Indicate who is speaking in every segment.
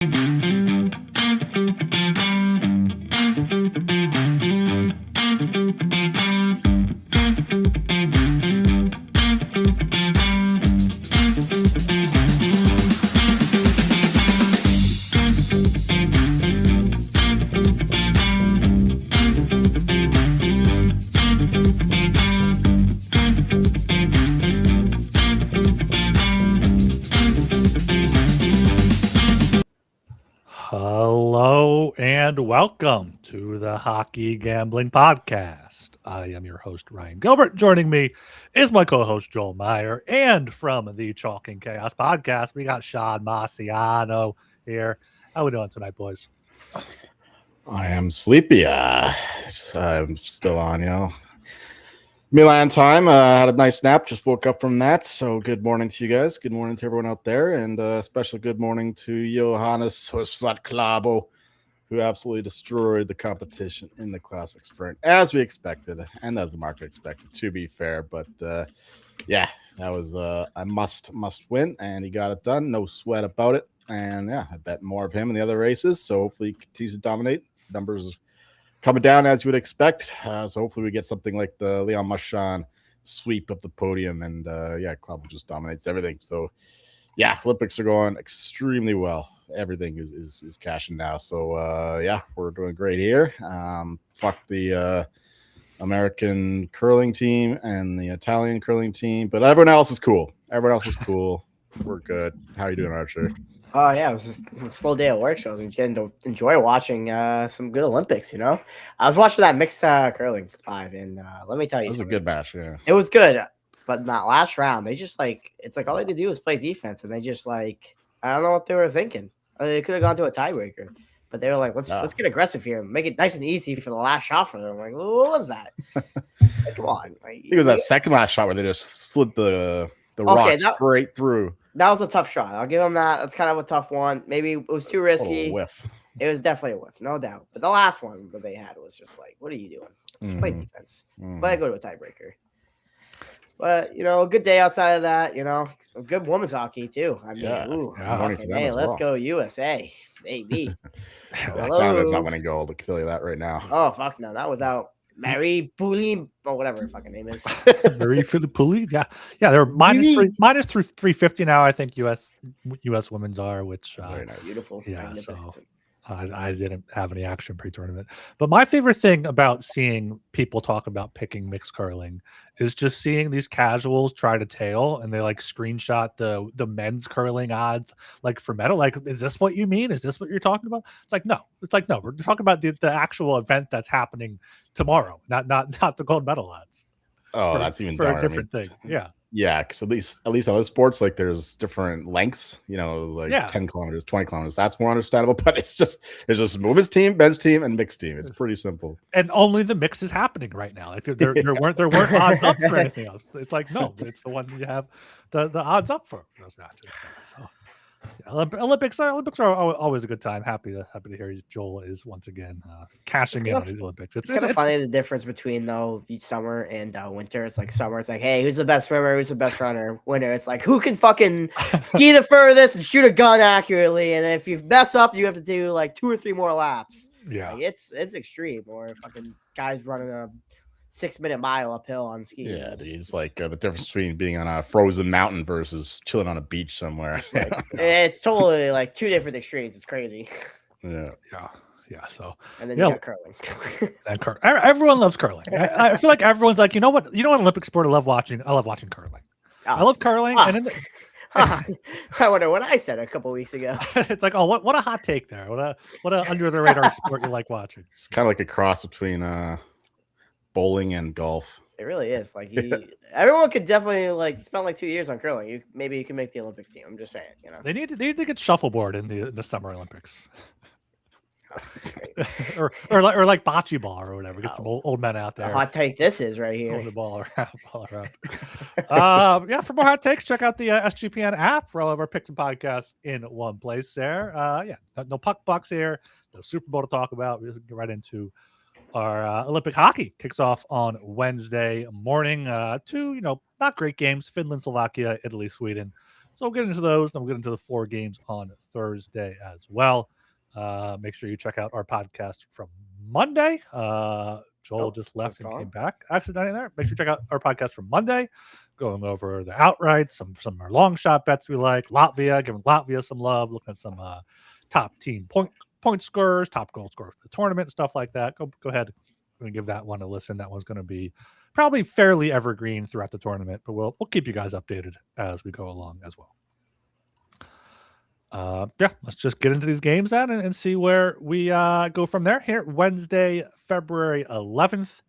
Speaker 1: Hello and welcome to the Hockey Gambling Podcast. I am your host, Ryan Gilbert. Joining me is my co-host, Joel Meyer. And from the Chalk and Chaos Podcast, we got Sean Marciano here. How we doing tonight, boys?
Speaker 2: I am sleepy. I'm still on, Milan time. Had a nice nap. Just woke up from that. So good morning to you guys. Good morning to everyone out there. And especially good morning to Johannes Husvat-Klabo, who absolutely destroyed the competition in the Classic Sprint, as we expected, and as the market expected, to be fair. But yeah, that was a must win, and he got it done. No sweat about it. And yeah, I bet more of him in the other races. So hopefully he continues to dominate. Numbers coming down as you would expect. So hopefully we get something like the Leon Marchand sweep of the podium. And Club just dominates everything. So yeah, Olympics are going extremely well. Everything is cashing now. So we're doing great here. Fuck the American curling team and the Italian curling team. But everyone else is cool. We're good. How are you doing, Archer?
Speaker 3: Oh, yeah, it was just a slow day at work, so I was getting to enjoy watching some good Olympics, I was watching that mixed curling live, and let me tell you,
Speaker 2: it was a good match, yeah.
Speaker 3: It was good, but in that last round, they just, it's like all they had to do was play defense, and they just, I don't know what they were thinking. They could have gone to a tiebreaker, but they were like, let's get aggressive here and make it nice and easy for the last shot for them. I'm like, what was that? Come on.
Speaker 2: I think it was that second last shot where they just slid the rock straight through.
Speaker 3: That was a tough shot. I'll give them that. That's kind of a tough one. Maybe it was too risky.
Speaker 2: Whiff.
Speaker 3: It was definitely a whiff, no doubt. But the last one that they had was just like, what are you doing? Just play defense. But I go to a tiebreaker. But, a good day outside of that, good women's hockey, too. I mean, hey, let's go USA, baby.
Speaker 2: Canada's not winning gold. I can tell you that right now.
Speaker 3: Oh, fuck no. Not without Marie Poulin, or whatever her fucking name is.
Speaker 1: Marie Poulin, yeah. They're minus 350 now. I think U.S. women's are, which
Speaker 2: very nice.
Speaker 3: Beautiful.
Speaker 1: Yeah, so I didn't have any action pre-tournament. But my favorite thing about seeing people talk about picking mixed curling is just seeing these casuals try to tail, and they screenshot the men's curling odds for medal. Is this what you mean? Is this what you're talking about? It's like no. We're talking about the actual event that's happening tomorrow, not the gold medal odds.
Speaker 2: Oh, that's even dumber.
Speaker 1: A different thing. Yeah.
Speaker 2: Yeah, because at least other sports, there's different lengths, 10 kilometers, 20 kilometers. That's more understandable, but it's just women's team, men's team, and mixed team. It's pretty simple.
Speaker 1: And only the mix is happening right now. There weren't odds up for anything else. It's no, it's the one you have the odds up for those matches. So yeah, Olympics are always a good time. Happy to hear Joel is once again cashing in on these Olympics.
Speaker 3: It's kind of funny the difference between summer and winter. It's like summer, it's like, hey, who's the best swimmer? Who's the best runner? Winter, it's like who can fucking ski the furthest and shoot a gun accurately. And if you mess up, you have to do 2 or 3 more laps.
Speaker 1: Yeah,
Speaker 3: it's extreme. Or fucking guys running a 6-minute mile uphill on skis.
Speaker 2: Yeah, it's the difference between being on a frozen mountain versus chilling on a beach somewhere.
Speaker 3: It's totally 2 different extremes. It's crazy.
Speaker 2: Yeah.
Speaker 3: So and then you got curling.
Speaker 1: Everyone loves curling. I feel like everyone's like, you know what Olympic sport I love watching? I love watching curling. I love curling. And then
Speaker 3: I wonder what I said a couple weeks ago.
Speaker 1: It's like, oh, what a hot take there. What a under the radar sport you like watching.
Speaker 2: It's kind of like a cross between bowling and golf.
Speaker 3: It really is. Everyone could definitely spend 2 years on curling. Maybe you can make the Olympics team. I'm just saying,
Speaker 1: They need to get shuffleboard in the Summer Olympics. or like bocce ball or whatever. Get some old men out there.
Speaker 3: A hot take this is right here.
Speaker 1: Throw the ball around. For more hot takes, check out the SGPN app for all of our picks and podcasts in one place there. No puck bucks here. No Super Bowl to talk about. We'll get right into our Olympic hockey. Kicks off on Wednesday morning. 2, not great games. Finland, Slovakia, Italy, Sweden. So we'll get into those. Then we'll get into the 4 games on Thursday as well. Make sure you check out our podcast from Monday. Joel just left and came back accidentally there. Make sure you check out our podcast from Monday, going over the outrights, some of our long shot bets we like. Latvia, giving Latvia some love, looking at some top team point scorers, top goal scorers for the tournament, stuff like that. Go ahead and give that one a listen. That one's going to be probably fairly evergreen throughout the tournament, but we'll keep you guys updated as we go along as well. Let's just get into these games then and see where we go from there. Here, Wednesday, February 11th,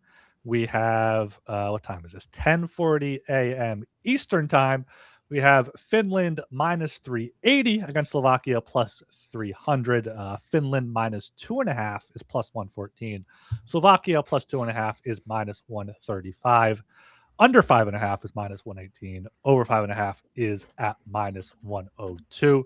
Speaker 1: we have what time is this? 10:40 a.m. Eastern time. We have Finland minus 380 against Slovakia plus 300. Finland minus 2.5 is plus 114. Slovakia plus 2.5 is minus 135. Under 5.5 is minus 118. Over 5.5 is at minus 102.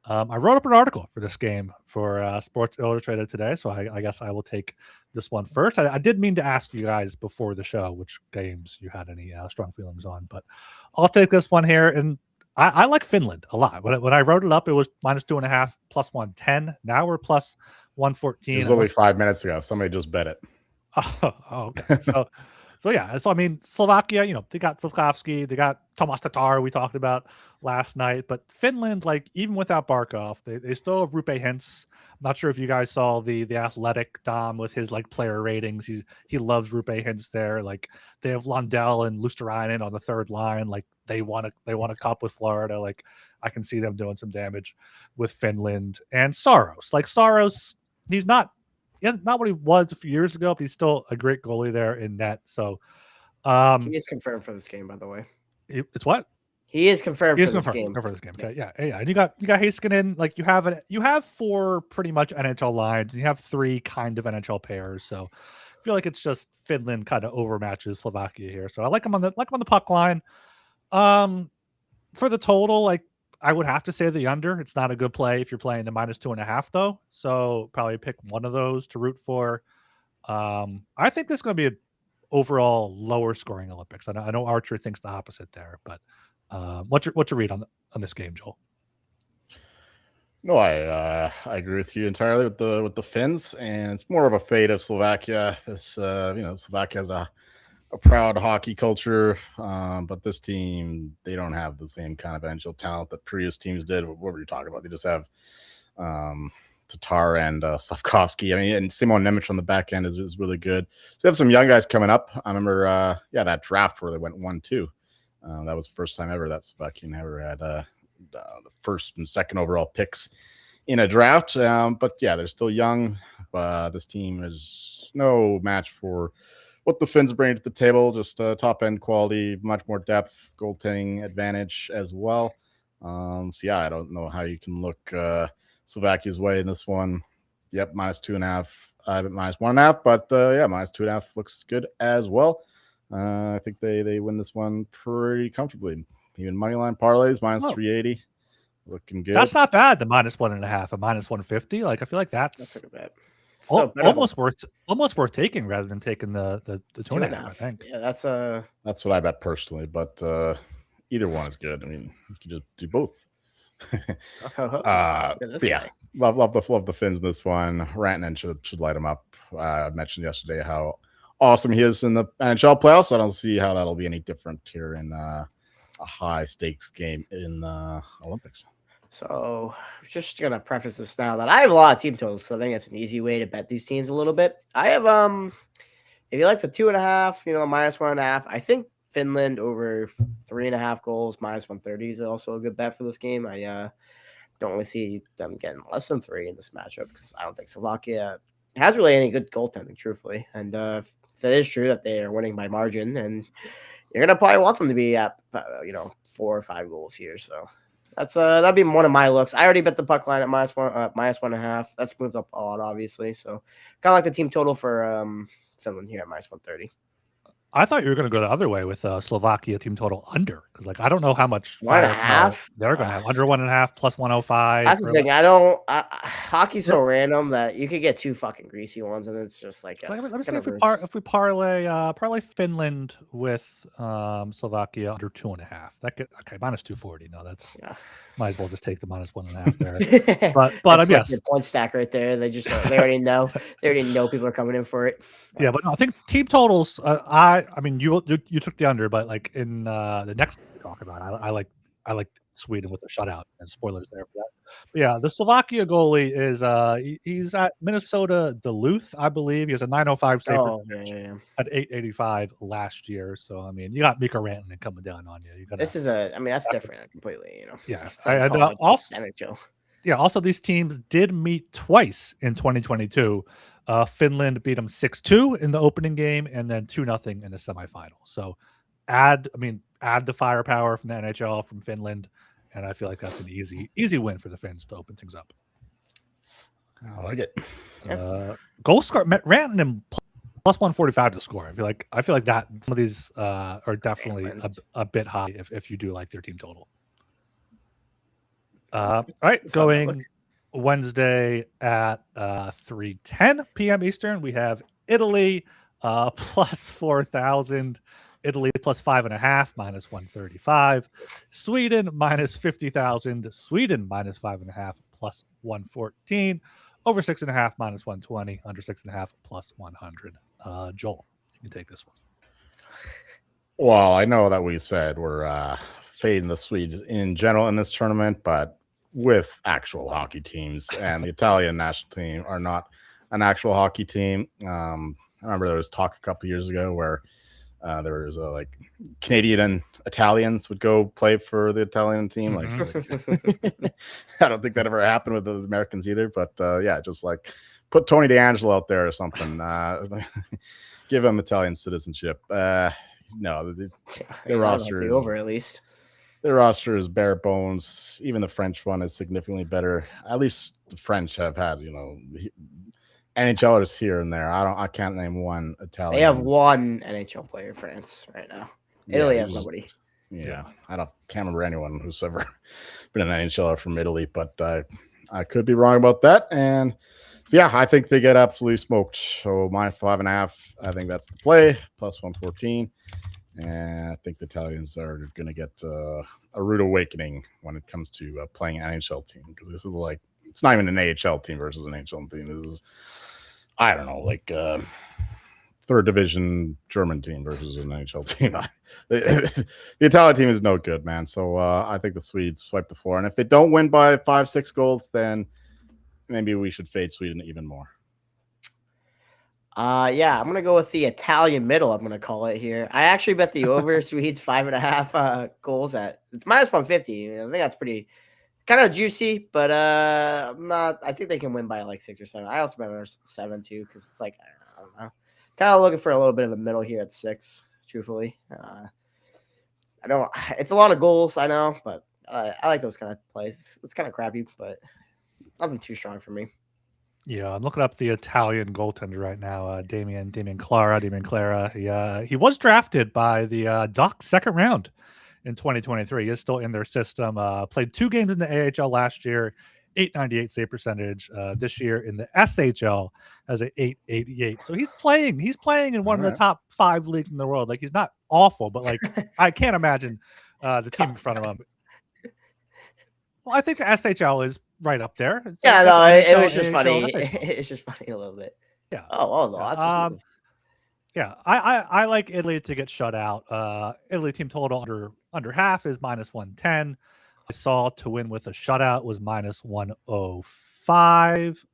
Speaker 1: I wrote up an article for this game for Sports Illustrated today, so I guess I will take this one first. I did mean to ask you guys before the show which games you had any strong feelings on, but I'll take this one here. And I like Finland a lot. When I wrote it up, it was minus 2.5, plus 110. Now we're plus 114.
Speaker 2: It was only 5 minutes ago. Somebody just bet it.
Speaker 1: Okay. So yeah, so I mean, Slovakia, they got Slavkovsky, they got Tomas Tatar, we talked about last night, but Finland, like even without Barkov, they still have Rupe Hintz. I'm not sure if you guys saw the Athletic Dom with his like player ratings. He loves Rupe Hintz there. Like they have Lundell and Luosterainen on the third line. Like they want a cup with Florida. Like I can see them doing some damage with Finland. And Saros. Like Saros, he's not what he was a few years ago, but he's still a great goalie there in net. So
Speaker 3: he is confirmed for this game, by the way.
Speaker 1: It's what?
Speaker 3: He is confirmed for this game.
Speaker 1: Okay, yeah. And you got Heiskanen. Like you have 4 pretty much NHL lines, and you have 3 kind of NHL pairs. So I feel like it's just Finland kind of overmatches Slovakia here. So I like him on the puck line. For the total, like I would have to say the under. It's not a good play if you're playing the minus 2.5 though. So probably pick one of those to root for. I think this is going to be an overall lower scoring Olympics. I know Archer thinks the opposite there, but what's your read on this game, Joel?
Speaker 2: No, I agree with you entirely with the Finns, and it's more of a fate of Slovakia. This Slovakia has a proud hockey culture, but this team, they don't have the same kind of NHL talent that previous teams did. What were you talking about? They just have Tatar and Slavkovsky. I mean, and Simon Nemec on the back end is really good. So they have some young guys coming up. I remember, that draft where they went 1-2. That was the first time ever that Slovakia ever had the first and second overall picks in a draft. But yeah, they're still young. This team is no match for what the Finns bring to the table. Just top end quality, much more depth, goaltending advantage as well. So yeah, I don't know how you can look Slovakia's way in this one. Yep, minus 2.5. I have it minus 1.5, but yeah, minus 2.5 looks good as well. I think they win this one pretty comfortably. Even money line parlays minus 380, looking good.
Speaker 1: That's not bad. The minus 1.5, a minus 150. Like I feel like that's
Speaker 3: not bad.
Speaker 1: almost worth taking rather than taking the 2.5. I think.
Speaker 3: Yeah, that's
Speaker 2: what I bet personally, but either one is good. I mean, you can just do both. Yeah, love the Finns in this one. Rantanen should light him up. I mentioned yesterday how awesome he is in the NHL playoffs. I don't see how that'll be any different here in a high stakes game in the Olympics.
Speaker 3: So I'm just gonna preface this now that I have a lot of team totals because I think that's an easy way to bet these teams a little bit. I have if you like the 2.5, minus 1.5, I think Finland over 3.5 goals minus 130 is also a good bet for this game. I don't really see them getting less than 3 in this matchup because I don't think Slovakia has really any good goaltending, truthfully. And if that is true that they are winning by margin, and you're gonna probably want them to be at 4 or 5 goals here. So that's that'd be one of my looks. I already bet the puck line at minus 1.5. That's moved up a lot, obviously. So kind of like the team total for Finland here at minus 130.
Speaker 1: I thought you were going to go the other way with Slovakia team total under, because like I don't know how much
Speaker 3: 1.5?
Speaker 1: firepower they're going to have. Under 1.5 plus 105.
Speaker 3: That's the thing. Hockey's so random that you could get two fucking greasy ones, and it's just like
Speaker 1: Let me see
Speaker 3: kind
Speaker 1: if
Speaker 3: of
Speaker 1: we parlay Finland with Slovakia under 2.5. That could okay minus 240. No, that's might as well just take the minus 1.5 there. But
Speaker 3: that's
Speaker 1: yes,
Speaker 3: like the point stack right there. They already know people are coming in for it.
Speaker 1: Yeah, but no, I think team totals. I mean you took the under, but like in the next we talk about, I like Sweden with a shutout, and spoilers there for that. But yeah, the Slovakia goalie is he's at Minnesota Duluth, I believe. He has a 905 save at 885 last year. So I mean, you got Mika Rantanen coming down on you.
Speaker 3: This is that's different completely. You know.
Speaker 1: Yeah,
Speaker 3: also NHL.
Speaker 1: Yeah, also these teams did meet twice in 2022. Finland beat them 6-2 in the opening game, and then 2-0 in the semifinal. So add the firepower from the NHL from Finland, and I feel like that's an easy win for the Finns to open things up.
Speaker 2: I like it.
Speaker 1: Goal score Rantanen plus 145 to score. I feel like that some of these are definitely a bit high if you do like their team total. All right, going Wednesday at 3:10 p.m. Eastern, we have Italy plus 4,000. Italy plus 5.5 minus 135. Sweden minus 50,000. Sweden minus 5.5 plus 114. Over 6.5 minus 120. Under 6.5 plus 100. Joel, you can take this one.
Speaker 2: Well, I know that we said we're fading the Swedes in general in this tournament, but with actual hockey teams, and the Italian national team are not an actual hockey team. I remember there was talk a couple years ago where there was like Canadian and Italians would go play for the Italian team. Like, I don't think that ever happened with the Americans either. But yeah, just like put Tony DeAngelo out there or something. Give him Italian citizenship. No, the roster is
Speaker 3: over at least.
Speaker 2: The roster is bare bones. Even the French one is significantly better. At least the French have had, NHLers here and there. I can't name one Italian.
Speaker 3: They have one NHL player in France right now. Italy has nobody.
Speaker 2: Yeah, can't remember anyone who's ever been an NHLer from Italy, but I could be wrong about that. And so yeah, I think they get absolutely smoked. So minus 5.5. I think that's the play. Plus 114. And I think the Italians are going to get a rude awakening when it comes to playing an NHL team, because this is like, it's not even an AHL team versus an NHL team. This is, I don't know, like third division German team versus an NHL team. The Italian team is no good, man. So I think the Swedes swipe the floor. And if they don't win by 5-6 goals, then maybe we should fade Sweden even more.
Speaker 3: Yeah, I'm gonna go with the Italian middle. I'm gonna call it here. I actually bet the over Swedes 5.5 goals at it's minus 150. I think that's pretty kind of juicy, but I'm not. I think they can win by like 6 or 7. I also bet over 7 too, because it's like I don't know, kind of looking for a little bit of a middle here at 6. Truthfully, I don't. It's a lot of goals, I know, but I like those kind of plays. It's kind of crappy, but nothing too strong for me.
Speaker 1: Yeah, I'm looking up the Italian goaltender right now, Damian Clara. He was drafted by the Ducks second round in 2023. He is still in their system. Played 2 games in the AHL last year, 898 save percentage. This year in the SHL has an 888. So he's playing in one of the top 5 leagues in the world. Like, he's not awful, but like I can't imagine the team in front of him. Well, I think the SHL is right up there. It's
Speaker 3: it was just funny. It's just funny a little bit.
Speaker 1: Yeah.
Speaker 3: Oh, no, that's just
Speaker 1: yeah. I like Italy to get shut out. Italy team total under half is minus 110. I saw to win with a shutout was minus 105.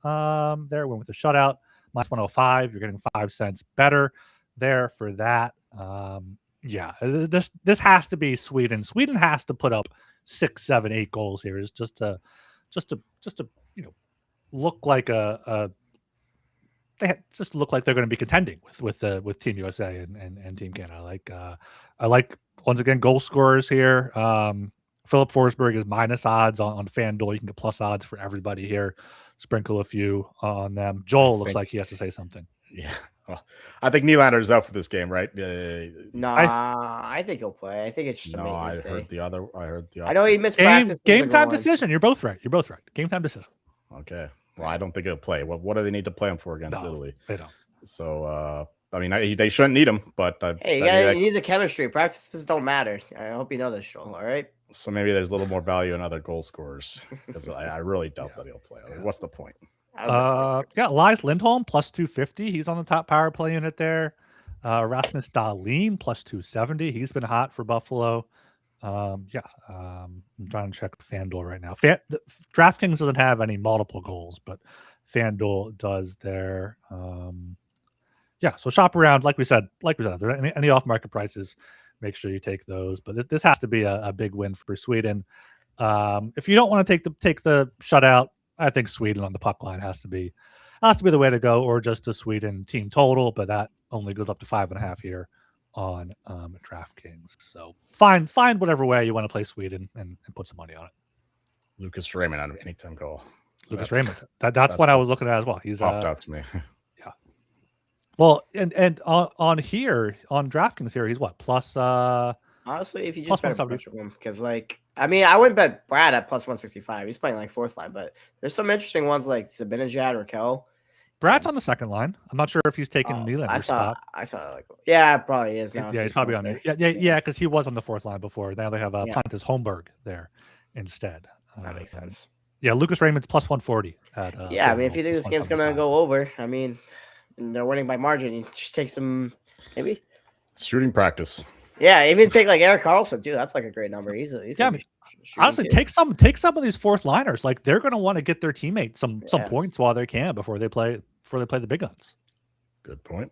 Speaker 1: There went with a shutout minus 105. You're getting 5 cents better there for that. Yeah, this has to be Sweden. Sweden has to put up 6, 7, 8 goals here, is just to look like they just look like they're going to be contending with Team USA and Team Canada. I like once again goal scorers here. Philip Forsberg is minus odds on FanDuel. You can get plus odds for everybody here. Sprinkle a few on them. Joel looks like he has to say something.
Speaker 2: Yeah. Well, I think Nylander's out for this game, right?
Speaker 3: Nah, I think he'll play. I think it's just a
Speaker 2: No, I
Speaker 3: maintenance day.
Speaker 2: heard the other. I heard the.
Speaker 3: I know he
Speaker 2: opposite.
Speaker 3: missed
Speaker 1: Game
Speaker 3: practice.
Speaker 1: game
Speaker 3: with the
Speaker 1: time
Speaker 3: groin.
Speaker 1: decision. You're both right. You're both right. Game time decision.
Speaker 2: Okay. Well, I don't think he'll play. What do they need to play him for against
Speaker 1: No,
Speaker 2: Italy?
Speaker 1: they don't.
Speaker 2: So, I mean, they shouldn't need him, but
Speaker 3: Hey, you need the chemistry. Practices don't matter. I hope you know this, Joel. All right.
Speaker 2: so maybe there's a little more value in other goal scorers because I really doubt that he'll play. Like, what's the point?
Speaker 1: Yeah, Elias Lindholm plus 250. He's on the top power play unit there. Rasmus Dahlin plus 270. He's been hot for Buffalo. I'm trying to check FanDuel right now. DraftKings doesn't have any multiple goals, but FanDuel does there. So shop around. Like we said, if there are any off-market prices, make sure you take those. But this has to be a big win for Sweden. If you don't want to take the shutout, I think Sweden on the puck line has to be the way to go, or just a Sweden team total. But that only goes up to 5.5 here on DraftKings. So find whatever way you want to play Sweden and put some money on it.
Speaker 2: Lucas Raymond on an anytime goal.
Speaker 1: Lucas Raymond. That's what I was looking at as well. He's
Speaker 2: popped out to me.
Speaker 1: Yeah. Well, and on here on DraftKings here, he's what plus
Speaker 3: Honestly, if you
Speaker 1: plus
Speaker 3: just bet a
Speaker 1: 170.
Speaker 3: bunch of them, because I wouldn't bet Brad at plus 165. He's playing like fourth line, but there's some interesting ones like Zibanejad or Kel.
Speaker 1: Brad's on the second line. I'm not sure if he's taking Nylander's spot.
Speaker 3: I saw it probably is now.
Speaker 1: Yeah, he's probably on there. Yeah, because he was on the fourth line before. Now they have Pontus Holmberg there instead.
Speaker 3: That makes sense.
Speaker 1: Yeah, Lucas Raymond's plus 140.
Speaker 3: I mean, if you think this game's gonna go over, I mean, and they're winning by margin, you just take some maybe
Speaker 2: Shooting practice.
Speaker 3: Yeah, even take like Eric Carlson too. That's like a great number. He's
Speaker 1: honestly take some of these fourth liners. Like they're going to want to get their teammates some points while they can before they play the big guns.
Speaker 2: Good point.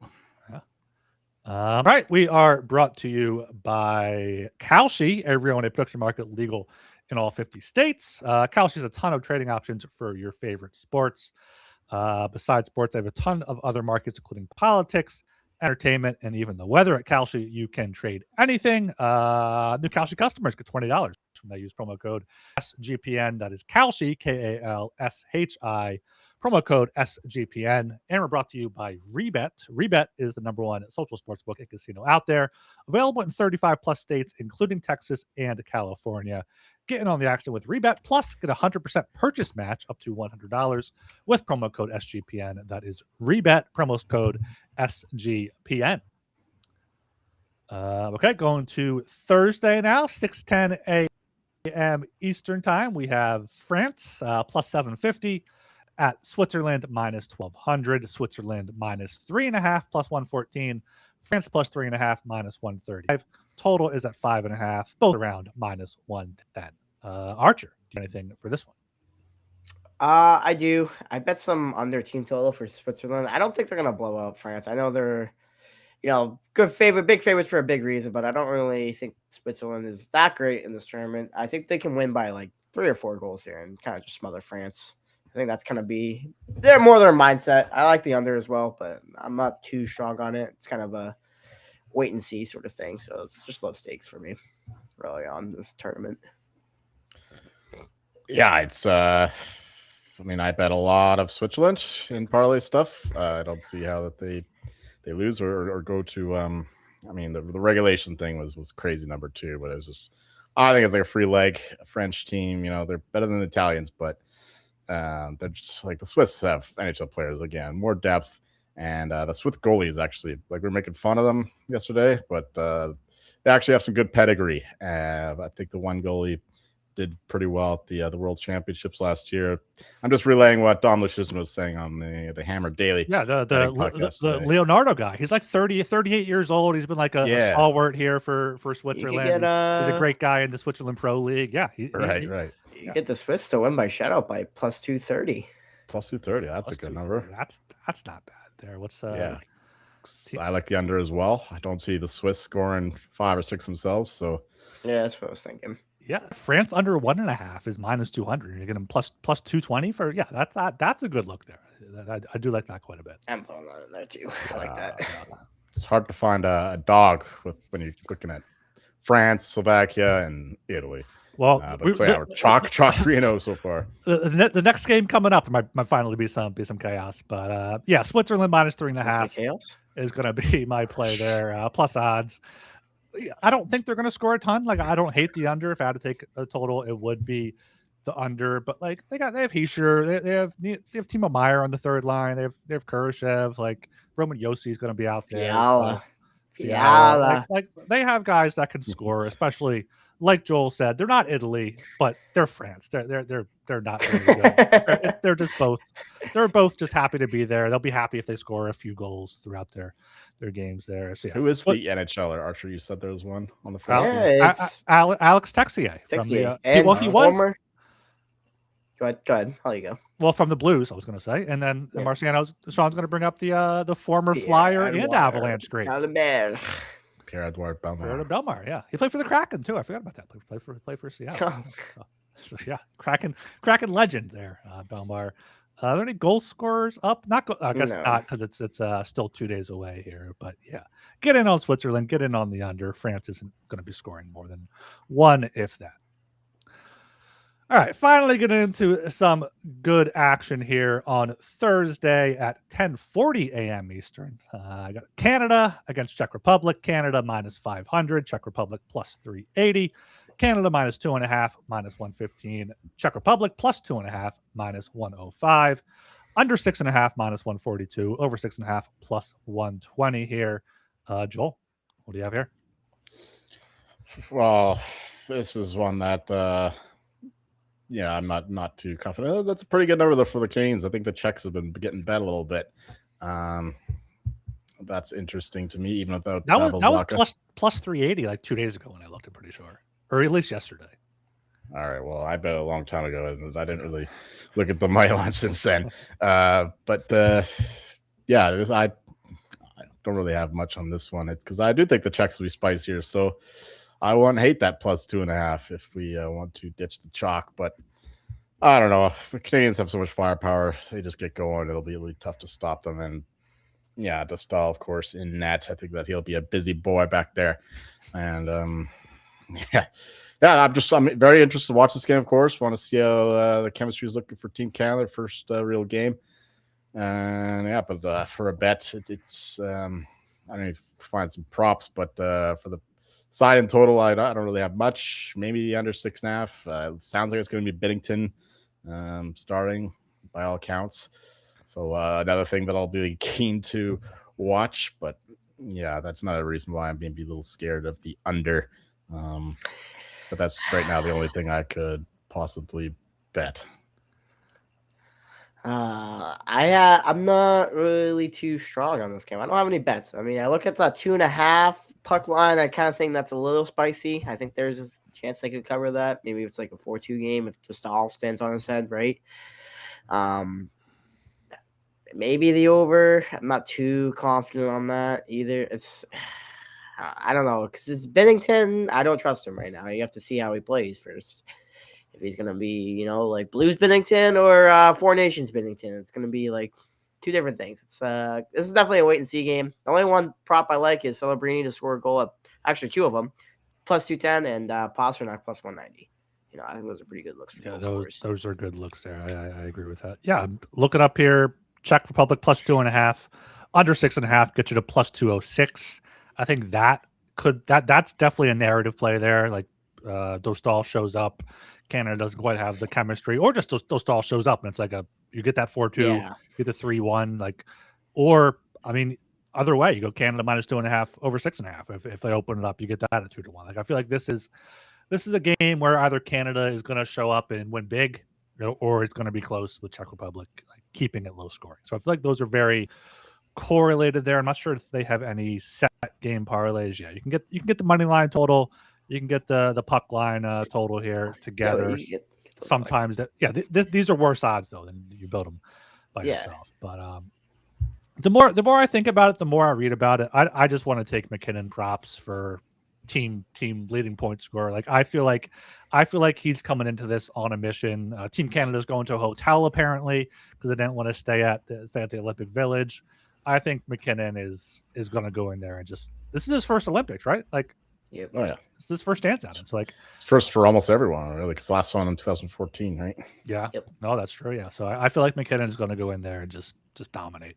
Speaker 1: Yeah. Right, we are brought to you by Kalshi. Everyone a prediction market legal in all 50 states. Kalshi has a ton of trading options for your favorite sports. Besides sports, they have a ton of other markets, including politics, entertainment, and even the weather. At Kalshi, you can trade anything. New Kalshi customers get $20 when they use promo code SGPN. That is Kalshi, KALSHI, promo code SGPN. And we're brought to you by Rebet. Rebet is the #1 social sportsbook and casino out there, available in 35 plus states, including Texas and California. Get in on the action with Rebet, plus get a 100% purchase match up to $100 with promo code SGPN. That is Rebet, promo code SGPN. Okay, going to Thursday now, 6:10 a.m. Eastern time. We have France plus 750 at Switzerland minus 1200. Switzerland minus 3.5 plus 114. France plus 3.5 minus 135. Total is at 5.5. Both around minus 110. Archer, do you have anything for this one?
Speaker 3: I do. I bet some under team total for Switzerland. I don't think they're gonna blow out France. I know they're, big favorites for a big reason, but I don't really think Switzerland is that great in this tournament. I think they can win by like 3 or 4 goals here and kind of just smother France. I think that's gonna be their mindset. I like the under as well, but I'm not too strong on it. It's kind of a wait and see sort of thing. So it's just low stakes for me, really, on this tournament.
Speaker 2: Yeah, it's I bet a lot of Switzerland in parlay stuff. I don't see how that they lose or go to the regulation thing was crazy number 2, but it was just, I think it's like a free leg. A French team, they're better than the Italians, but they're just like the Swiss have NHL players again, more depth, and the Swiss goalie is actually, like, we were making fun of them yesterday, but they actually have some good pedigree. I think the one goalie did pretty well at the World Championships last year. I'm just relaying what Dom Lucian was saying on the Hammer Daily.
Speaker 1: Yeah, the Leonardo guy. He's like 38 years old. He's been like a stalwart here for Switzerland. He's a great guy in the Switzerland Pro League. Yeah,
Speaker 2: right.
Speaker 3: You get the Swiss to win by shutout by plus 230.
Speaker 2: Plus 230. That's a good number.
Speaker 1: That's not bad. There. What's
Speaker 2: I like the under as well. I don't see the Swiss scoring 5 or 6 themselves. So
Speaker 3: yeah, that's what I was thinking.
Speaker 1: Yeah, France under 1.5 is minus 200. You're getting plus 220 for that's a good look there. I do like that quite a bit.
Speaker 3: I'm throwing that in there too. I like that.
Speaker 2: It's hard to find a dog when you're looking at France, Slovakia, and Italy.
Speaker 1: Well,
Speaker 2: we're chalk 3-0 so far.
Speaker 1: The next game coming up, there might finally be some chaos, but Switzerland minus 3.5.
Speaker 3: Chaos?
Speaker 1: is going to be my play there. Plus odds. I don't think they're going to score a ton. Like I don't hate the under. If I had to take a total, it would be the under. But like they have Heischer, they have Timo Meyer on the third line. They have Kurashev. Like Roman Yossi is going to be out there.
Speaker 3: Fiala.
Speaker 1: Like they have guys that can score, especially like Joel said. They're not Italy, but they're France. They're not very good. they're just both. They're both just happy to be there. They'll be happy if they score a few goals throughout their games there. So, yeah.
Speaker 2: Who is the NHLer? Archer, you said there was one on the front.
Speaker 3: Yeah, it's
Speaker 1: Alex Texier.
Speaker 3: Texier.
Speaker 1: He was.
Speaker 3: Go ahead. I'll let you go.
Speaker 1: Well, from the Blues, I was going to say, and then Marciano. Sean's going to bring up the former Flyer and Avalanche great
Speaker 2: Pierre-Edouard Bellemare.
Speaker 1: Bellemare, yeah, he played for the Kraken too. I forgot about that. Played for Seattle. So yeah, Kraken legend there, Bellemare. Are there any goal scorers up? I guess not, because it's still 2 days away here. But yeah, get in on Switzerland, get in on the under. France isn't going to be scoring more than one, if that. All right, finally getting into some good action here on Thursday at 10:40 a.m. Eastern. I got Canada against Czech Republic. Canada minus 500, Czech Republic plus 380. Canada minus 2.5, minus 115. Czech Republic plus 2.5, minus 105. Under 6.5, minus 142. Over 6.5, plus 120 here. Joel, what do you have here?
Speaker 2: Well, this is one that I'm not too confident. That's a pretty good number for the Canadians. I think the Czechs have been getting bet a little bit. That's interesting to me, even without
Speaker 1: that was plus 380 like 2 days ago when I looked. I'm pretty sure, or at least yesterday.
Speaker 2: All right. Well, I bet a long time ago, and I didn't really look at the money line since then. I don't really have much on this one because I do think the Czechs will be spicier. So I wouldn't hate that plus 2.5 if we want to ditch the chalk. But I don't know. The Canadians have so much firepower. They just get going. It'll be really tough to stop them. And yeah, Dostal, of course, in net. I think that he'll be a busy boy back there. And I'm very interested to watch this game, of course. Want to see how the chemistry is looking for Team Canada, first real game. But for a bet, it's I don't know if find some props, but for the side in total, I don't really have much. Maybe under 6.5. It sounds like it's going to be Binnington starting by all accounts. So another thing that I'll be keen to watch. But yeah, that's another reason why I'm maybe a little scared of the under. But that's right now the only thing I could possibly bet.
Speaker 3: I'm not really too strong on this game. I don't have any bets. I mean, I look at the 2.5 puck line. I kind of think that's a little spicy. I think there's a chance they could cover that. Maybe it's like a 4-2 game if just all stands on his head, right? Maybe the over. I'm not too confident on that either. I don't know, because it's Binnington. I don't trust him right now. You have to see how he plays first. If he's going to be, like Blues Binnington or Four Nations Binnington. It's going to be like two different things. This is definitely a wait-and-see game. The only one prop I like is Celebrini to score a goal. Actually, two of them, plus 210, and Pasternak plus 190. I think those are pretty good looks. For
Speaker 1: those are good looks there. I agree with that. Yeah, look it up here. Czech Republic plus 2.5. Under 6.5 gets you to plus 206. I think that's definitely a narrative play there. Like Dostal shows up, Canada doesn't quite have the chemistry, or just Dostal shows up and it's like you get that 4-2, you get the 3-1, other way you go Canada minus 2.5 over 6.5. If they open it up, you get that at 2-1. Like I feel like this is a game where either Canada is going to show up and win big, or it's going to be close with Czech Republic, like keeping it low scoring. So I feel like those are very correlated there. I'm not sure if they have any set game parlays. Yeah, you can get the money line total, you can get the puck line total here together. Sometimes these are worse odds though than you build them by yourself. But the more I think about it, the more I read about it. I just want to take McKinnon props for team leading point scorer. Like I feel like he's coming into this on a mission. Team Canada's going to a hotel apparently because they didn't want to stay at the Olympic Village. I think McKinnon is going to go in there and this is his first Olympics, right? Like,
Speaker 2: oh yeah,
Speaker 1: it's his first dance at it. So like,
Speaker 2: it's first for almost everyone, really, because last one in 2014, right?
Speaker 1: Yeah, no, that's true. Yeah, so I feel like McKinnon is going to go in there and just dominate.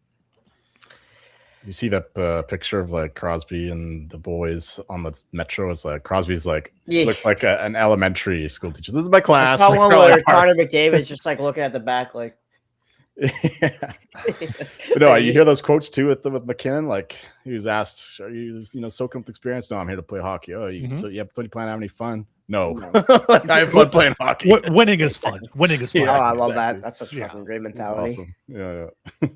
Speaker 2: You see that picture of like Crosby and the boys on the metro? It's like Crosby's like
Speaker 3: Yeah.
Speaker 2: looks like an elementary school teacher. This is my class.
Speaker 3: I saw
Speaker 2: Like,
Speaker 3: one
Speaker 2: they're
Speaker 3: where
Speaker 2: like,
Speaker 3: Connor McDavid's just like looking at the back, like.
Speaker 2: yeah. But no, you hear those quotes too with McKinnon. Like he was asked, "Are you soaking up the experience?" No, I'm here to play hockey. Oh, you
Speaker 1: Mhm.
Speaker 2: don't you plan to have any fun? No,
Speaker 3: No.
Speaker 2: I have fun playing hockey.
Speaker 1: Winning is fun. Winning is fun.
Speaker 2: Yeah,
Speaker 3: Oh, I love
Speaker 2: exactly.
Speaker 3: that. That's such a
Speaker 1: Yeah.
Speaker 3: fucking great
Speaker 2: That's
Speaker 3: mentality.
Speaker 2: awesome. Yeah.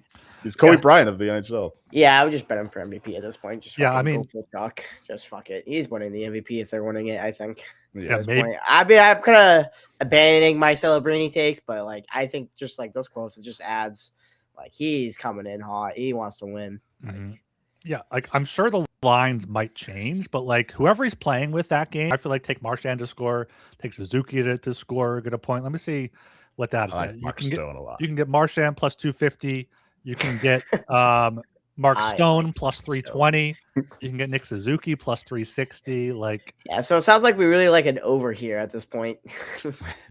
Speaker 2: He's Kobe
Speaker 1: Yes.
Speaker 2: Bryant of the NHL.
Speaker 3: Yeah, I would just bet him for MVP at this point. Just
Speaker 1: Yeah, I
Speaker 3: fucking
Speaker 1: mean-
Speaker 3: go for chalk. Just fuck it. He's winning the MVP if they're winning it. I think.
Speaker 2: Yeah,
Speaker 3: At this
Speaker 1: maybe-
Speaker 3: point, I mean, I'm kind of abandoning my Celebrini takes, but like, I think just like those quotes, it just adds. Like he's coming in hot. He wants to win.
Speaker 1: Mhm. Yeah, like I'm sure the lines might change, but like whoever he's playing with that game, I feel like take Marchand to score, take Suzuki to score, get a point. Let me see what that is.
Speaker 2: I like
Speaker 1: You
Speaker 2: Mark
Speaker 1: can get
Speaker 2: Stone a lot.
Speaker 1: you can get Marchand plus 250. You can get Mark
Speaker 3: I
Speaker 1: Stone
Speaker 3: like
Speaker 1: plus
Speaker 3: Stone.
Speaker 1: 320. You can get Nick Suzuki plus 360. Like
Speaker 3: Yeah, so it sounds like we really like an over here at this point.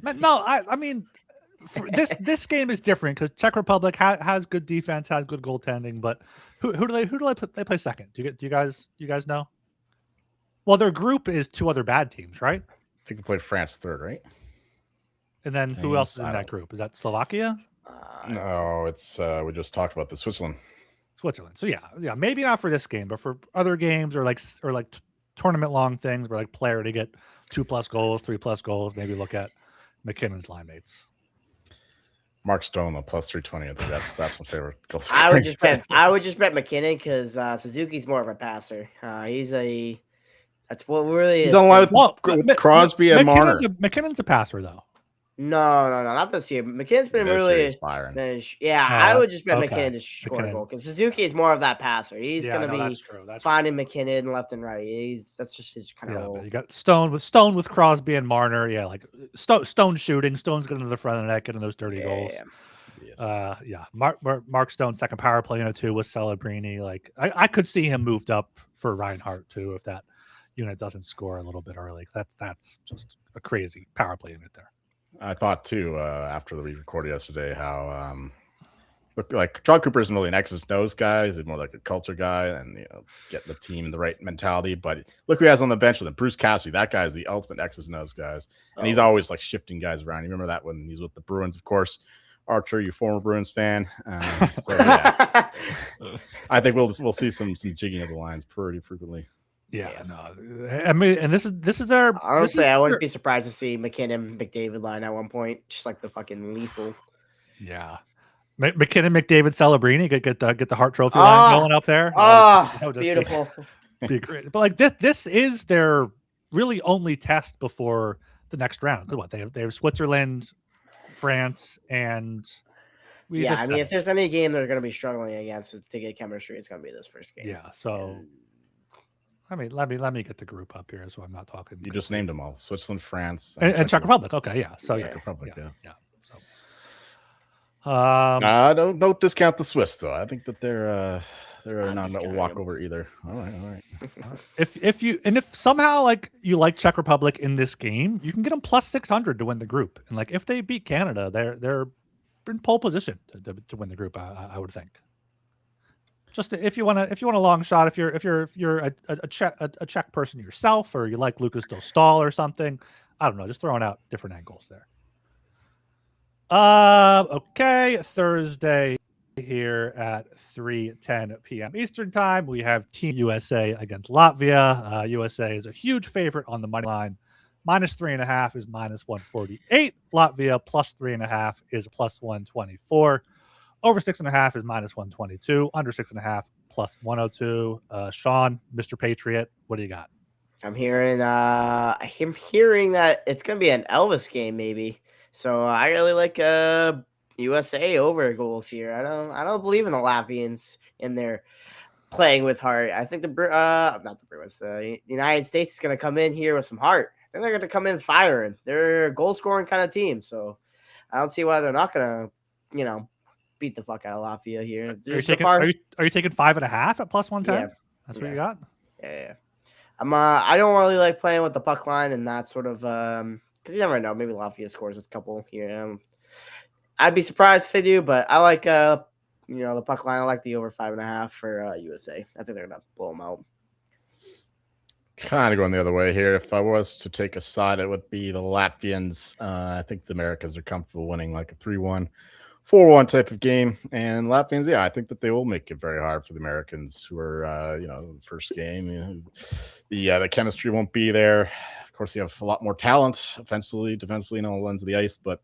Speaker 1: no, I mean this game is different because Czech Republic has good defense, has good goaltending, but who do they play second? Do you guys know? Well, their group is two other bad teams, right?
Speaker 2: I think they played France third, right?
Speaker 1: And then who
Speaker 2: Yes,
Speaker 1: else is in
Speaker 2: I
Speaker 1: that
Speaker 2: don't-
Speaker 1: group? Is that Slovakia?
Speaker 2: No, it's we just talked about the Switzerland.
Speaker 1: Switzerland. So yeah, maybe not for this game, but for other games or like tournament long things where like player to get 2+ goals, 3+ goals, maybe look at McKinnon's line mates.
Speaker 2: Mark Stone, plus 320. I think that's my favorite goal
Speaker 3: I would
Speaker 2: scoring.
Speaker 3: just bet McKinnon because Suzuki's more of a passer. That's what really
Speaker 2: He's
Speaker 3: is.
Speaker 2: on line with
Speaker 1: Well,
Speaker 2: Crosby and Marner.
Speaker 1: McKinnon's a passer though.
Speaker 3: No, not this year. McKinnon's been
Speaker 2: This
Speaker 3: really.
Speaker 2: series, Byron.
Speaker 3: I would just bet
Speaker 1: okay.
Speaker 3: McKinnon to score a
Speaker 1: McKinnon.
Speaker 3: goal because Suzuki is more of that passer. He's
Speaker 1: Yeah,
Speaker 3: gonna
Speaker 1: no,
Speaker 3: be
Speaker 1: that's true. That's
Speaker 3: finding McKinnon left and right. That's just his kind
Speaker 1: yeah,
Speaker 3: of
Speaker 1: but
Speaker 3: role.
Speaker 1: you got Stone with Crosby and Marner. Yeah, like Stone shooting. Stone's getting to the front of the net, getting those dirty goals.
Speaker 3: Yeah.
Speaker 2: Yes.
Speaker 1: Mark Stone second power play in it too with Celebrini. Like I could see him moved up for Reinhardt too if that unit doesn't score a little bit early. That's just a crazy power play unit there.
Speaker 2: I thought too after we recorded yesterday how look like John Cooper isn't really an X's nose guy. He's more like a culture guy and getting the team in the right mentality. But look who he has on the bench with him, Bruce Cassidy. That guy is the ultimate X's nose guys, and he's always like shifting guys around. You remember that when he's with the Bruins, of course. Archer, you former Bruins fan. So yeah, I think we'll see some jigging of the lines pretty frequently.
Speaker 1: Yeah, no, I mean, and this is our
Speaker 3: Honestly, I wouldn't be surprised to see McKinnon McDavid line at one point, just like the fucking lethal.
Speaker 1: Yeah, McKinnon, McDavid, Celebrini get the Hart Trophy line going up there. That would just
Speaker 3: Beautiful.
Speaker 1: be great. But like this is their really only test before the next round. 'Cause what they have Switzerland, France, and
Speaker 3: I mean, if there's any game they're going to be struggling against to get chemistry, it's going to be this first game.
Speaker 1: yeah. So I mean, let me get the group up here so I'm not talking.
Speaker 2: You just named them all: Switzerland, France,
Speaker 1: and Czech Republic. Okay, yeah. So
Speaker 3: Yeah.
Speaker 1: yeah,
Speaker 2: Czech Republic, yeah.
Speaker 1: So
Speaker 2: don't discount the Swiss though. I think that they're not a
Speaker 3: discounting
Speaker 2: walkover either. All right.
Speaker 1: if somehow like you like Czech Republic in this game, you can get them plus 600 to win the group. And like if they beat Canada, they're in pole position to win the group. I would think. Just if you want a long shot, if you're a Czech person yourself, or you like Lucas Dostal or something, I don't know, just throwing out different angles there. Okay, Thursday here at 3:10 p.m. Eastern time, we have Team USA against Latvia. USA is a huge favorite on the money line. -3.5 is -148. Latvia +3.5 is +124. Over 6.5 is -122. Under 6.5 +102. Sean, Mr. Patriot, what do you got?
Speaker 3: I'm hearing that it's gonna be an Elvis game, maybe. So I really like USA over goals here. I don't believe in the Latvians in their playing with heart. I think not the Bruins. The United States is gonna come in here with some heart. I think they're gonna come in firing. They're a goal scoring kind of team. So I don't see why they're not gonna, beat the fuck out of Latvia here.
Speaker 1: Are you taking 5.5 at +110?
Speaker 3: Yeah.
Speaker 1: That's what you got?
Speaker 3: Yeah. I don't really like playing with the puck line and that sort of because you never know. Maybe Latvia scores a couple here. I'd be surprised if they do, but I like the puck line. I like the over 5.5 for USA. I think they're gonna blow them out.
Speaker 2: Kind of going the other way here. If I was to take a side, it would be the Latvians. I think the Americans are comfortable winning like a 3-1, 4-1 type of game. And Latvians, yeah, I think that they will make it very hard for the Americans who are, the first game. The chemistry won't be there. Of course, you have a lot more talent offensively, defensively, on all ends of the ice. But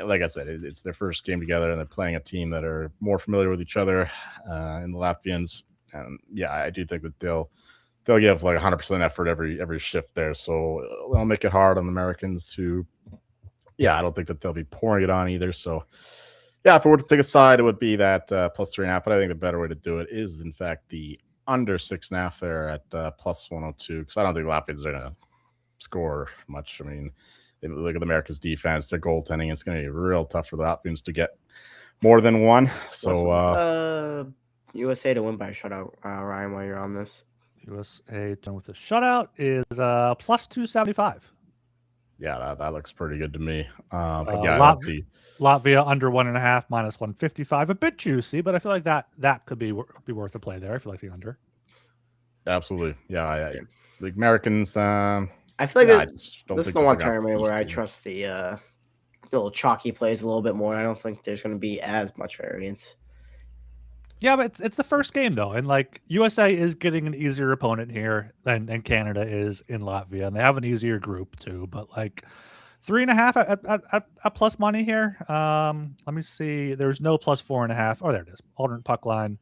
Speaker 2: like I said, it's their first game together, and they're playing a team that are more familiar with each other in the Latvians. And yeah, I do think that they'll give like 100% effort every shift there. So they'll make it hard on the Americans who, I don't think that they'll be pouring it on either. So, yeah, if I were to take a side, it would be that plus 3.5. But I think the better way to do it is, in fact, the under 6.5 there at plus 102. Because I don't think Latvians are going to score much. I mean, look at the Americans' defense, their goaltending. It's going to be real tough for the Latvians to get more than one. So,
Speaker 3: USA to win by a shutout, Ryan, while you're on this.
Speaker 1: USA done with a shutout is plus 275.
Speaker 2: Yeah, that looks pretty good to me.
Speaker 1: Latvia under 1.5 minus 155. A bit juicy, but I feel like that could be worth a play there. I feel like the under.
Speaker 2: Absolutely, yeah. The Americans.
Speaker 3: I feel like this is the one tournament where I trust the little chalky plays a little bit more. I don't think there's going to be as much variance.
Speaker 1: Yeah, but it's the first game though, and like USA is getting an easier opponent here than Canada is in Latvia, and they have an easier group too. But like 3.5 at plus money here. Let me see. There's no plus 4.5. Oh, there it is. Alternate puck line.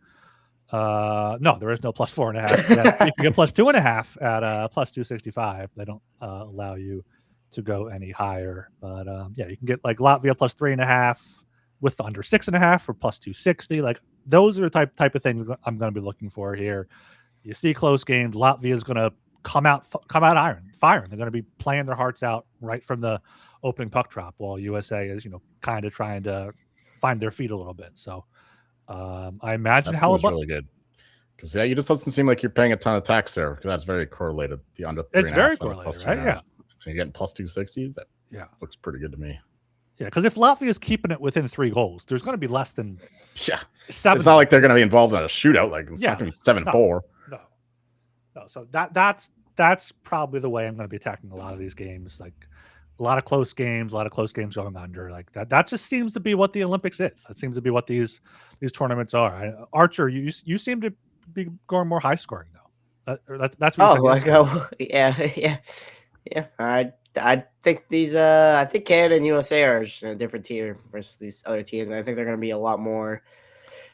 Speaker 1: No, there is no plus 4.5. Yeah, you can get plus 2.5 at plus 265. They don't allow you to go any higher, but you can get like Latvia plus 3.5 with the under 6.5 for plus 260. Like those are the type of things I'm going to be looking for here. You see close games. Latvia is going to come out firing. They're going to be playing their hearts out right from the opening puck drop, while USA is kind of trying to find their feet a little bit. So I imagine
Speaker 2: Hellebuyck really good, because it just doesn't seem like you're paying a ton of tax there, because that's very correlated. The under 3.5,
Speaker 1: it's very correlated, right? Yeah,
Speaker 2: and you're getting plus 260. That looks pretty good to me.
Speaker 1: Yeah, because if Latvia is keeping it within 3 goals, there's going to be less than 7.
Speaker 2: It's not like they're going to be involved in a shootout. Like it's not going to be 7-4.
Speaker 1: No. So that's probably the way I'm going to be attacking a lot of these games. Like a lot of close games going under. Like that just seems to be what the Olympics is. That seems to be what these tournaments are. Archer, you seem to be going more high scoring though. That's what
Speaker 3: yeah. I think these I think Canada and USA are in a different tier versus these other teams, and I think they're going to be a lot more,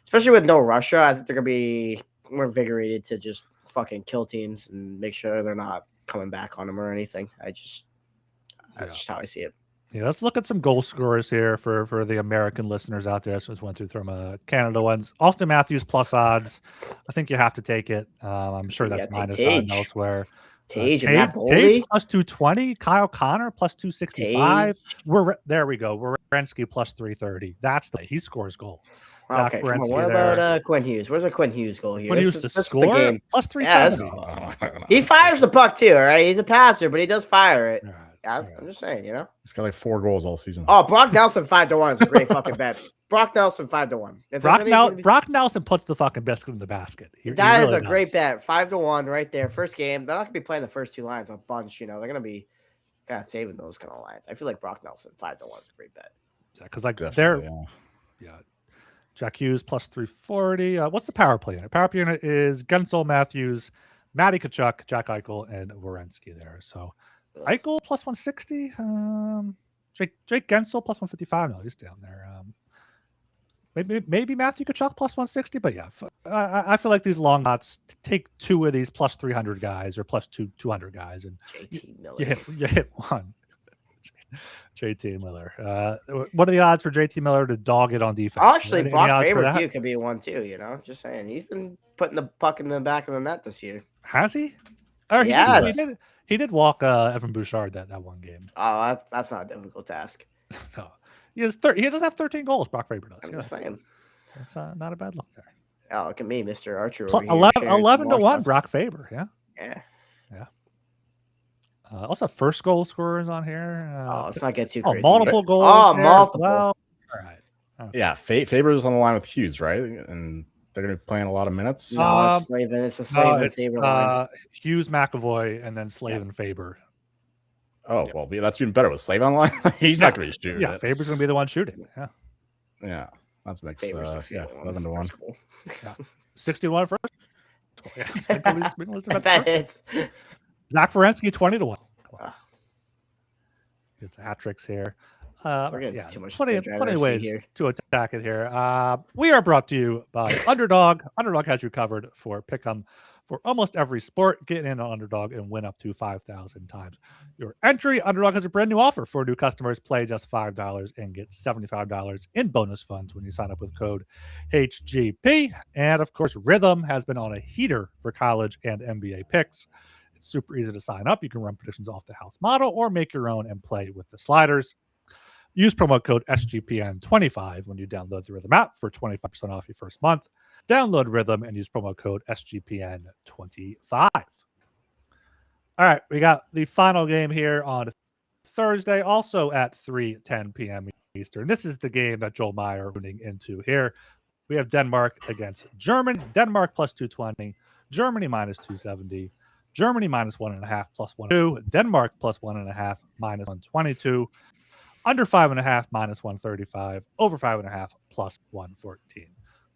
Speaker 3: especially with no Russia. I think they're going to be more invigorated to just fucking kill teams and make sure they're not coming back on them or anything. That's just how I see it.
Speaker 1: Yeah, let's look at some goal scorers here for the American listeners out there. So I just went through some Canada ones. Austin Matthews plus odds. I think you have to take it. I'm sure that's minus odds elsewhere.
Speaker 3: Tage
Speaker 1: plus 220. Kyle Connor plus 265. There we go. Werenski plus 330. He scores goals.
Speaker 3: Okay, what about Quinn Hughes? Where's a Quinn Hughes goal here?
Speaker 1: Quinn Hughes to score plus 370.
Speaker 3: He fires the puck too, all right? He's a passer, but he does fire it. I'm just saying,
Speaker 2: He's got like 4 goals all season.
Speaker 3: Oh, Brock Nelson 5-1 is a great fucking bet. Brock Nelson 5-1.
Speaker 1: Brock Nelson puts the fucking biscuit in the basket.
Speaker 3: That is a great bet. 5-1 right there. First game. They're not gonna be playing the first 2 lines a bunch. They're gonna be kind of saving those kind of lines. I feel like Brock Nelson 5-1 is a great bet.
Speaker 1: Yeah, because like Jack Hughes plus 340. What's the power play unit? Power play unit is Gensel, Matthews, Matty Tkachuk, Jack Eichel, and Werenski there. So Eichel plus 160. Jake Gensel plus 155. No, he's down there. Maybe Matthew Tkachuk plus 160. But yeah, I feel like these long shots take 2 of these plus 300 guys or plus 200 guys, and
Speaker 3: JT Miller.
Speaker 1: You hit one. JT Miller. What are the odds for JT Miller to dog it on defense?
Speaker 3: Actually, Brock Faber too could be one too. Just saying, he's been putting the puck in the back of the net this year.
Speaker 1: Has he? Or he did walk Evan Bouchard that one game.
Speaker 3: Oh, that's not a difficult task.
Speaker 1: No, he does have 13 goals. Brock Faber does.
Speaker 3: I'm just saying,
Speaker 1: it's not a bad look there.
Speaker 3: Oh, look at me, Mr. Archer.
Speaker 1: 11-1, Brock Faber.
Speaker 3: Yeah.
Speaker 1: Also, first goal scorers on here.
Speaker 3: Let's not get too crazy.
Speaker 1: Multiple goals.
Speaker 3: Multiple.
Speaker 1: Well, all right.
Speaker 2: Yeah, Faber's on the line with Hughes, right? And they're going to be playing a lot of minutes.
Speaker 3: No, it's Slavin. It's a Slavin Faber line.
Speaker 1: Hughes, McAvoy, and then Slavin Faber.
Speaker 2: Oh, well, that's even better with Slave on line. He's not going to be shooting.
Speaker 1: Yeah, Faber's going to be the one shooting.
Speaker 2: Yeah. That makes
Speaker 3: 11-1.
Speaker 2: Cool.
Speaker 1: Yeah. 61 first. Yeah,
Speaker 3: that hits.
Speaker 1: Zach Werenski 20-1. It's hat tricks here.
Speaker 3: We're getting too much
Speaker 1: plenty of ways here to attack it here. We are brought to you by Underdog. Underdog has you covered for Pick'em for almost every sport. Get in on Underdog and win up to 5,000 times your entry. Underdog has a brand new offer for new customers. Play just $5 and get $75 in bonus funds when you sign up with code HGP. And of course, Rhythm has been on a heater for college and NBA picks. It's super easy to sign up. You can run predictions off the house model or make your own and play with the sliders. Use promo code SGPN25 when you download the Rhythm app for 25% off your first month. Download Rhythm and use promo code SGPN25. All right, we got the final game here on Thursday, also at 3:10 p.m. Eastern. This is the game that Joel Meyer running into here. We have Denmark against Germany. Denmark plus 220, Germany minus 270, Germany minus 1.5 plus 1.2, Denmark plus 1.5 minus 122. Under 5.5 minus 135, over 5.5 plus 114.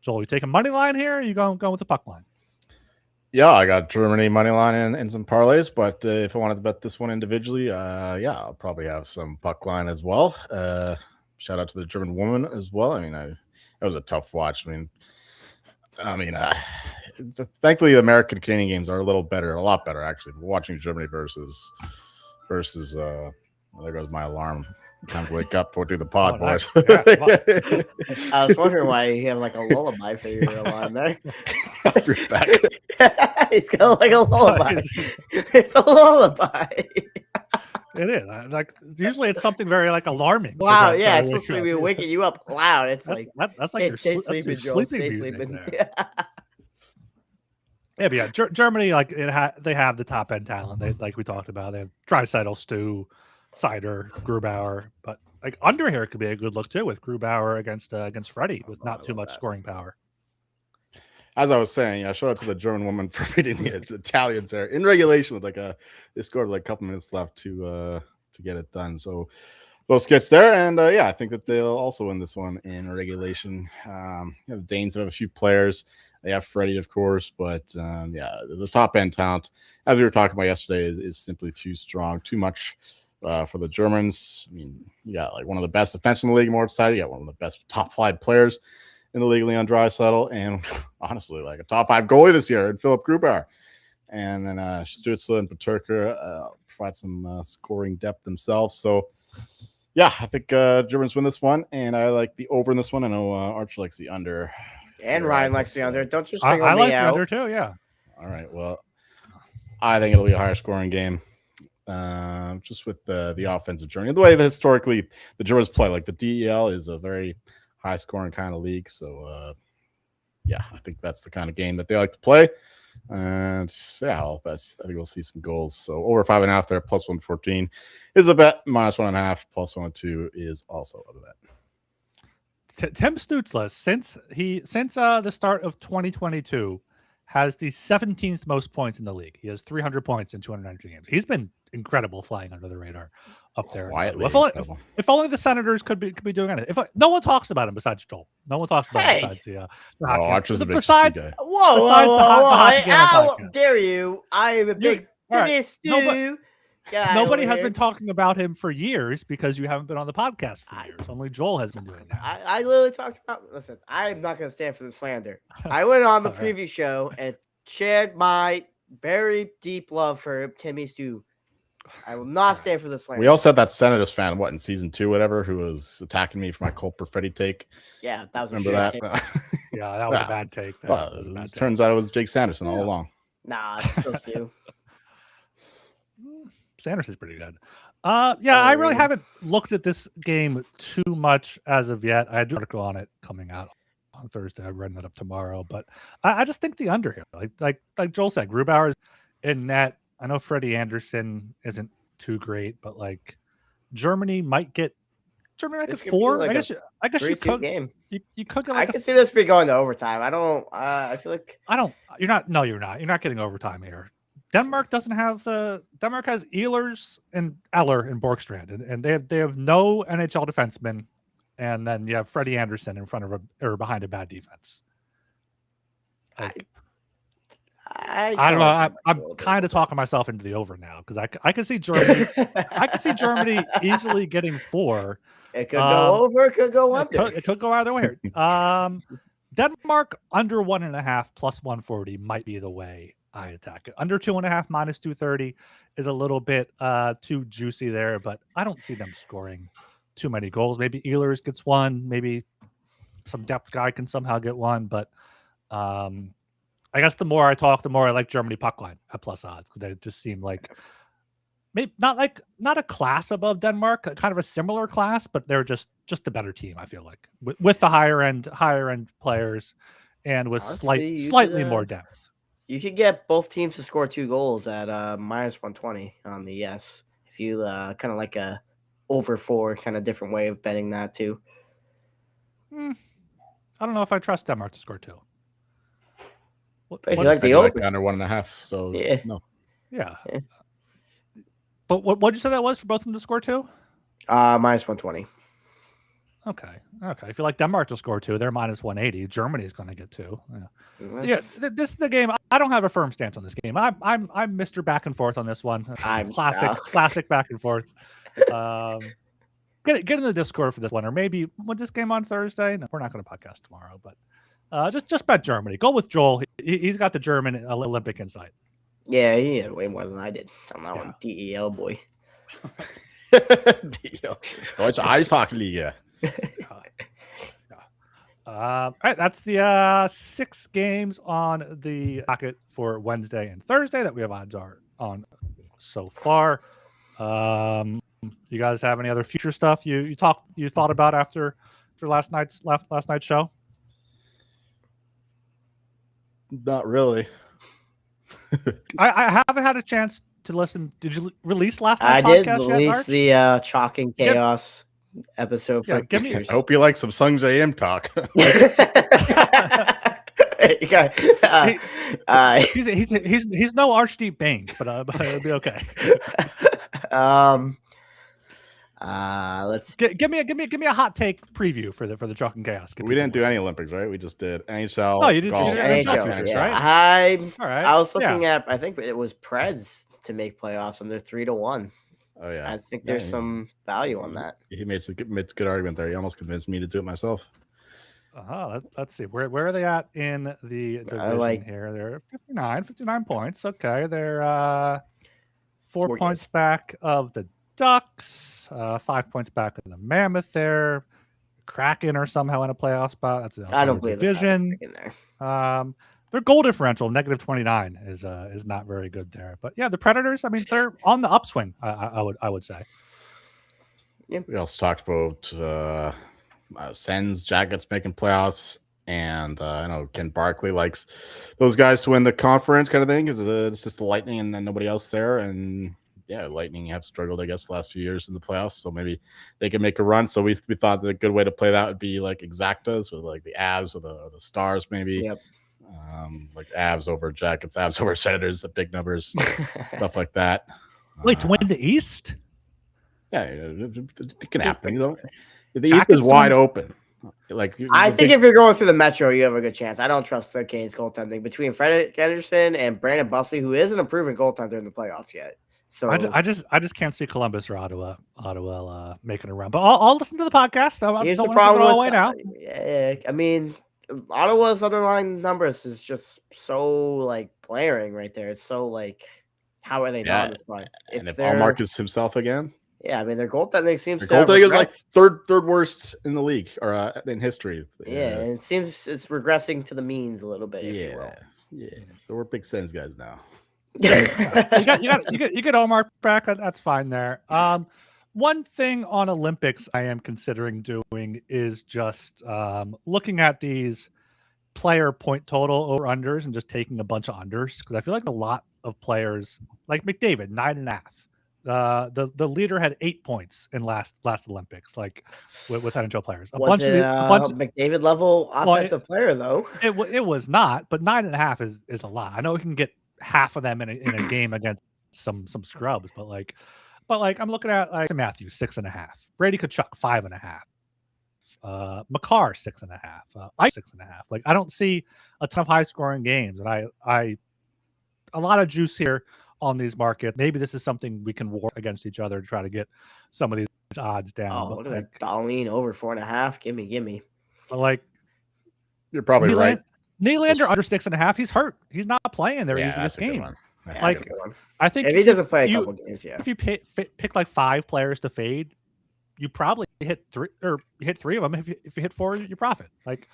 Speaker 1: Joel, you taking money line here? Or are you going with the puck line?
Speaker 2: Yeah, I got Germany money line and some parlays, but if I wanted to bet this one individually, I'll probably have some puck line as well. Shout out to the German woman as well. I mean, that was a tough watch. Thankfully, the American Canadian games are a lot better actually. Watching Germany versus. There goes my alarm. Time to wake up. We'll do the pod, boys.
Speaker 3: Nice. I was wondering why you have like a lullaby for your alarm there.
Speaker 2: I'll be back.
Speaker 3: He's got like a lullaby. It's a lullaby.
Speaker 1: It is. Usually it's something very like alarming.
Speaker 3: Wow, yeah, it's supposed to be waking you up loud. It's
Speaker 1: that's like your sleeping music there. Yeah, Germany, they have the top end talent. They, like we talked about, they have Draisaitl, Stu, Seider, Grubauer, but like under here could be a good look too with Grubauer against Freddie with not too much scoring power.
Speaker 2: As I was saying, shout out to the German woman for beating the Italians there in regulation with they scored a couple minutes left to get it done. So both gets there, and I think that they'll also win this one in regulation. The Danes have a few players. They have Freddie, of course, but the top end talent, as we were talking about yesterday, is simply too strong, too much for the Germans. I mean, you got like one of the best defense in the league, more side. You got one of the best top 5 players in the league, Leon Draisaitl, and honestly, like a top 5 goalie this year, and Philip Grubauer. And then Stützle and Peterka provide some scoring depth themselves. So, I think Germans win this one, and I like the over in this one. I know Archer likes the under.
Speaker 3: And Ryan likes the under. Don't just string on
Speaker 1: I
Speaker 3: me
Speaker 1: like
Speaker 3: out.
Speaker 1: the under too, yeah.
Speaker 2: All right, well, I think it'll be a higher scoring game. Just with the offensive journey, the way that historically the Germans play, like the DEL is a very high scoring kind of league. So, I think that's the kind of game that they like to play. And I think we'll see some goals. So over 5.5 there, plus 114 is a bet. Minus 1.5, plus 102 is also a bet.
Speaker 1: Tim Stützle, since the start of 2022, has the 17th most points in the league. He has 300 points in 290 games. He's been incredible, flying under the radar up there. If only the Senators could be doing anything. No one talks about him besides Joel. No one talks about him besides the
Speaker 2: Archer's a big
Speaker 1: besides
Speaker 2: guy.
Speaker 3: Whoa, how dare you? I am a big Stu.
Speaker 1: Nobody has been talking about him for years because you haven't been on the podcast for years. Only Joel has been doing that.
Speaker 3: I literally talked about. Listen, I'm not going to stand for the slander. I went on the preview show and shared my very deep love for Timmy Stu. I will not stand for the slander.
Speaker 2: We also had that Senators fan, in season 2, whatever, who was attacking me for my Cole Perfetti take.
Speaker 3: Yeah, that was
Speaker 2: Remember that?
Speaker 3: take.
Speaker 1: Yeah, that was a bad take.
Speaker 2: Turns out it was Jake Sanderson all along.
Speaker 3: Nah, it's still Stu.
Speaker 1: Sanders is pretty good. I really haven't looked at this game too much as of yet. I do an article on it coming out on Thursday. I'm writing that up tomorrow, but I just think the under here, like Joel said, Grubauer is in net. I know Freddie Anderson isn't too great, but like Germany might get Germany make it
Speaker 3: This could be
Speaker 1: 4.
Speaker 3: like
Speaker 1: I
Speaker 3: a
Speaker 1: guess you
Speaker 3: 3-2
Speaker 1: could
Speaker 3: game.
Speaker 1: you could get
Speaker 3: I
Speaker 1: like
Speaker 3: can see this be going to overtime. I don't. I feel like
Speaker 1: I don't. You're not. No, you're not. You're not getting overtime here. Denmark doesn't have the. Denmark has Ehlers and Eller and Borgstrand, and they have no NHL defensemen, and then you have Freddie Anderson in front of or behind a bad defense. Like, I don't know. I'm kind of talking myself into the over now because I can see Germany. I can see Germany easily getting 4.
Speaker 3: It could go over. It could go under.
Speaker 1: It could go either way. Denmark under 1.5 plus 140 might be the way I attack it. Under 2.5 minus 230 is a little bit too juicy there, but I don't see them scoring too many goals. Maybe Ehlers gets one. Maybe some depth guy can somehow get one. But I guess the more I talk, the more I like Germany puck line at plus odds because they just seem like maybe not a class above Denmark, kind of a similar class, but they're just a better team. I feel like with the higher end players and with
Speaker 3: Honestly,
Speaker 1: slightly more depth.
Speaker 3: You could get both teams to score 2 goals at minus 120 on the yes. If you kind of like a over 4 kind of different way of betting that too.
Speaker 1: I don't know if I trust Denmark to score 2.
Speaker 3: If you like the over
Speaker 2: under 1.5, so
Speaker 3: yeah.
Speaker 2: No.
Speaker 1: Yeah. But what did you say that was for both of them to score 2?
Speaker 3: Minus 120.
Speaker 1: Okay. If you like Denmark to score 2, they're minus 180. Germany's going to get 2. Yeah. This is the game. I don't have a firm stance on this game. I'm Mr. Back and forth on this one.
Speaker 3: I'm
Speaker 1: classic back and forth. Get in the Discord for this one, or maybe when's this game on Thursday? No, we're not going to podcast tomorrow, but just bet Germany. Go with Joel. He's got the German Olympic insight.
Speaker 3: Yeah, he had way more than I did on that one. DEL boy.
Speaker 2: Deutsche Eishockey-Liga.
Speaker 1: All right, that's the 6 games on the docket for Wednesday and Thursday that we have odds are on so far. You guys have any other future stuff you thought about after last night's show?
Speaker 2: Not really.
Speaker 1: I haven't had a chance to listen. Did you release last night's
Speaker 3: podcast?
Speaker 1: I did
Speaker 3: release the Chalk and Chaos episode for
Speaker 2: I hope you like some Sung J.M. talk.
Speaker 1: He's no Archdeep Baines, but it'll be okay.
Speaker 3: Let's
Speaker 1: give me a hot take preview for the Chalk and Chaos.
Speaker 2: We didn't do any Olympics, right? We just did NHL.
Speaker 1: No, you did
Speaker 2: golf.
Speaker 1: NHL futures,
Speaker 3: yeah.
Speaker 1: right?
Speaker 3: All right. I was looking at. I think it was Preds to make playoffs, and they're 3-1.
Speaker 2: Oh yeah,
Speaker 3: I think there's some value on that.
Speaker 2: He made a good argument there. He almost convinced me to do it myself.
Speaker 1: Let's see. Where are they at in the division here? They're 59 points. Okay, they're 4 points back of the Ducks, 5 points back of the Mammoth. There, Kraken are somehow in a playoff spot. That's
Speaker 3: I don't believe
Speaker 1: division
Speaker 3: in there.
Speaker 1: Their goal differential -29 is not very good there. But yeah, the Predators. I mean, they're on the upswing. I would say.
Speaker 3: Yeah.
Speaker 2: We also talked about Sens, Jackets making playoffs, and I know Ken Barkley likes those guys to win the conference kind of thing because it's just the Lightning and then nobody else there. And yeah, Lightning have struggled, I guess, the last few years in the playoffs, so maybe they can make a run. So we thought that a good way to play that would be like exactas with like the Avs or the Stars, maybe.
Speaker 3: Yep.
Speaker 2: Like Avs over Jackets, Avs over Senators, the big numbers, stuff like that.
Speaker 1: Wait, to win the East?
Speaker 2: Yeah, it can happen. You know, the East is wide open. Like
Speaker 3: I think if you're going through the Metro, you have a good chance. I don't trust the Canes goaltending between Frederick Anderson and Brandon Bussey, who isn't a proven goaltender in the playoffs yet. So
Speaker 1: I just can't see Columbus or Ottawa making a run. But I'll listen to the podcast.
Speaker 3: Here's the problem with now. I mean, Ottawa's underlying numbers is just so like blaring right there. It's so like, how are they not in this spot?
Speaker 2: If Allmark is himself again.
Speaker 3: Yeah, I mean their goaltending seems
Speaker 2: their goaltending is like third worst in the league or in history.
Speaker 3: Yeah, and it seems it's regressing to the means a little bit. If you will.
Speaker 2: Yeah. So we're big Sens guys now.
Speaker 1: you get Omar back. That's fine there. One thing on Olympics I am considering doing is just looking at these player point total over unders and just taking a bunch of unders because I feel like a lot of players like McDavid 9.5. The leader had 8 points in last Olympics, like with NHL players.
Speaker 3: Was it McDavid level offensive player though?
Speaker 1: It was not, but 9.5 is a lot. I know we can get half of them in a game against some scrubs, but like I'm looking at like Matthews 6.5, Brady Tkachuk 5.5, Makar 6.5, Ike 6.5. Like I don't see a ton of high scoring games, and I a lot of juice here on these markets. Maybe this is something we can war against each other to try to get some of these odds down.
Speaker 3: Oh, look at that Dahlin over 4.5. Gimme.
Speaker 1: But like,
Speaker 2: you're probably right.
Speaker 1: Nylander under 6.5. He's hurt. He's not playing their easiest game. Like, I think
Speaker 3: if he doesn't play a couple games, if
Speaker 1: you pick like 5 players to fade, you probably hit 3 of them. If you hit 4, you profit. Like,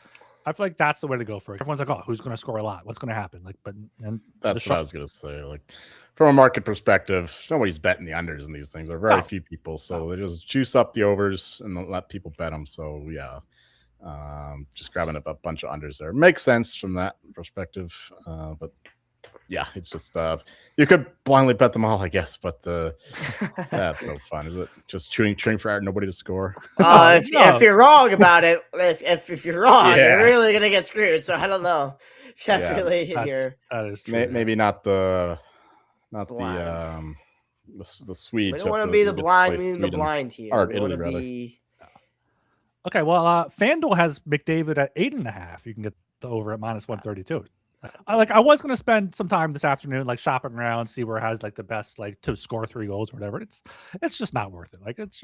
Speaker 1: I feel like that's the way to go for it. Everyone's like, "Oh, who's going to score a lot? What's going to happen?" Like,
Speaker 2: that's what I was going to say. Like, from a market perspective, nobody's betting the unders in these things. There are very few people, so they just juice up the overs and let people bet them. So yeah, just grabbing up a bunch of unders there makes sense from that perspective. But yeah, it's just you could blindly bet them all, I guess, but that's no fun, is it? Just cheering for nobody to score.
Speaker 3: If you're wrong about it, if you're wrong, you're really gonna get screwed. So I don't know. That's really here.
Speaker 1: That is true.
Speaker 3: the
Speaker 2: Maybe not the Swedes.
Speaker 3: We don't want to be the blind leading the blind here.
Speaker 2: Or Italy, rather.
Speaker 1: Okay, well, FanDuel has McDavid at 8.5. You can get the over at -132. I was going to spend some time this afternoon like shopping around, see where it has like the best like to score 3 goals or whatever. It's just not worth it. Like it's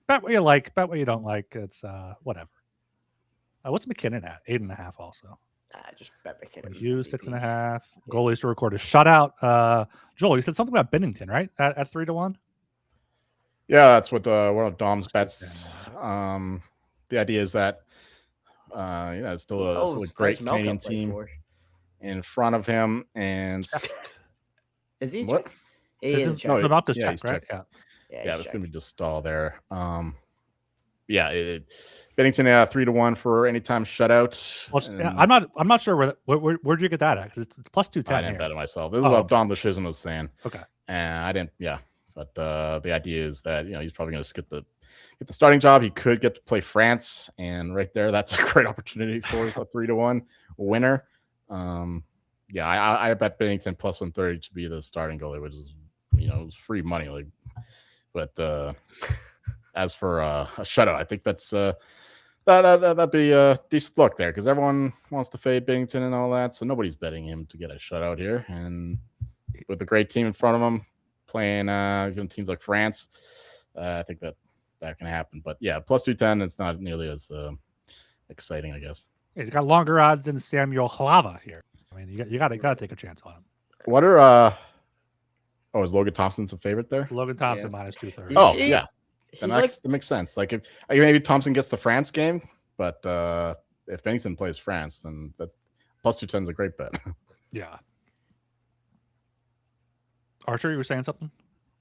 Speaker 1: bet what you like, bet what you don't like. It's whatever. What's McKinnon at? 8.5 also.
Speaker 3: Just bet McKinnon.
Speaker 1: You 6.5 goalies to record a shutout. Joel, you said something about Binnington, right? At 3-1.
Speaker 2: Yeah, that's what one of Dom's bets. The idea is that it's still a great Canadian team in front of him, and
Speaker 3: is he?
Speaker 2: What?
Speaker 1: About this check, right?
Speaker 2: Yeah, that's gonna be just stall there. Binnington 3-1 for anytime shutout.
Speaker 1: Well, I'm not sure where'd you get that at? Because it's plus 210.
Speaker 2: I didn't bet it myself. This is what Dom Luszczyszyn was saying.
Speaker 1: Okay,
Speaker 2: and I didn't. Yeah, but the idea is that he's probably going to skip the starting job. He could get to play France, and right there, that's a great opportunity for a 3-1 winner. I bet Binnington plus 130 to be the starting goalie, which is free money. Like, but as for a shutout, I think that's that'd be a decent look there because everyone wants to fade Binnington and all that, so nobody's betting him to get a shutout here. And with a great team in front of him, playing teams like France, I think that can happen. But yeah, plus 210, it's not nearly as exciting, I guess.
Speaker 1: He's got longer odds than Samuel Halava here. I mean, you got to take a chance on him.
Speaker 2: What are is Logan Thompson's a favorite there?
Speaker 1: Logan Thompson -230.
Speaker 2: Oh yeah, that makes sense. Like if maybe Thompson gets the France game, but if Binnington plays France, then that plus 210 is a great bet.
Speaker 1: Yeah. Archer, you were saying something?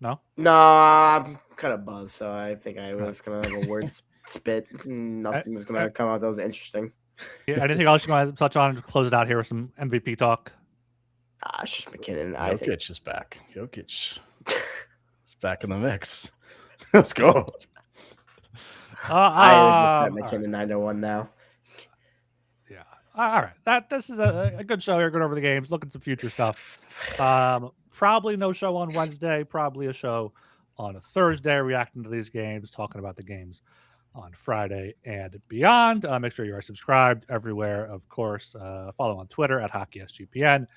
Speaker 1: No,
Speaker 3: I'm kind of buzzed, so I think I was gonna have a word spit. Nothing was gonna come out that was interesting.
Speaker 1: Yeah, anything else you want to touch on to close it out here with some MVP talk?
Speaker 3: It's just McKinnon.
Speaker 2: Jokic is back. Jokic is back in the mix. Let's go.
Speaker 3: I would McKinnon 9-1 now.
Speaker 1: Yeah. All right. This is a good show here. Going over the games, looking at some future stuff. Probably no show on Wednesday. Probably a show on a Thursday, reacting to these games, talking about the games on Friday and beyond. Make sure you are subscribed everywhere, of course. Follow on Twitter at HockeySGPN.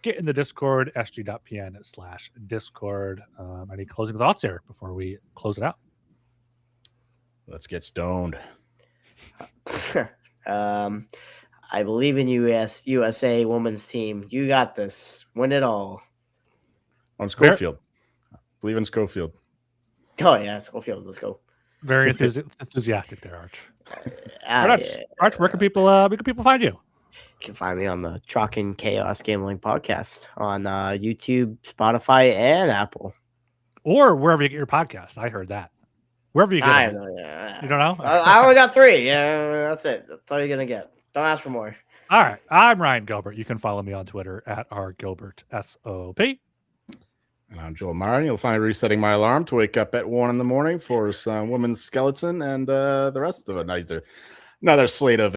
Speaker 1: Get in the Discord, sg.pn/Discord. Any closing thoughts here before we close it out?
Speaker 2: Let's get stoned.
Speaker 3: I believe in USA women's team. You got this. Win it all.
Speaker 2: On Schofield. Believe in Schofield.
Speaker 3: Oh, yeah. Schofield. Let's go.
Speaker 1: Very enthusiastic there, Arch. Arch, where can people find you?
Speaker 3: You can find me on the Chalk and Chaos Gambling Podcast on YouTube, Spotify, and Apple.
Speaker 1: Or wherever you get your podcast. I heard that. Wherever you get it. You don't know?
Speaker 3: I only got 3. Yeah, that's it. That's all you're going to get. Don't ask for more.
Speaker 1: All right. I'm Ryan Gilbert. You can follow me on Twitter at rgilbertsop.
Speaker 2: And I'm Joel Myron. You'll find me resetting my alarm to wake up at 1 in the morning for some women's skeleton and the rest of another slate of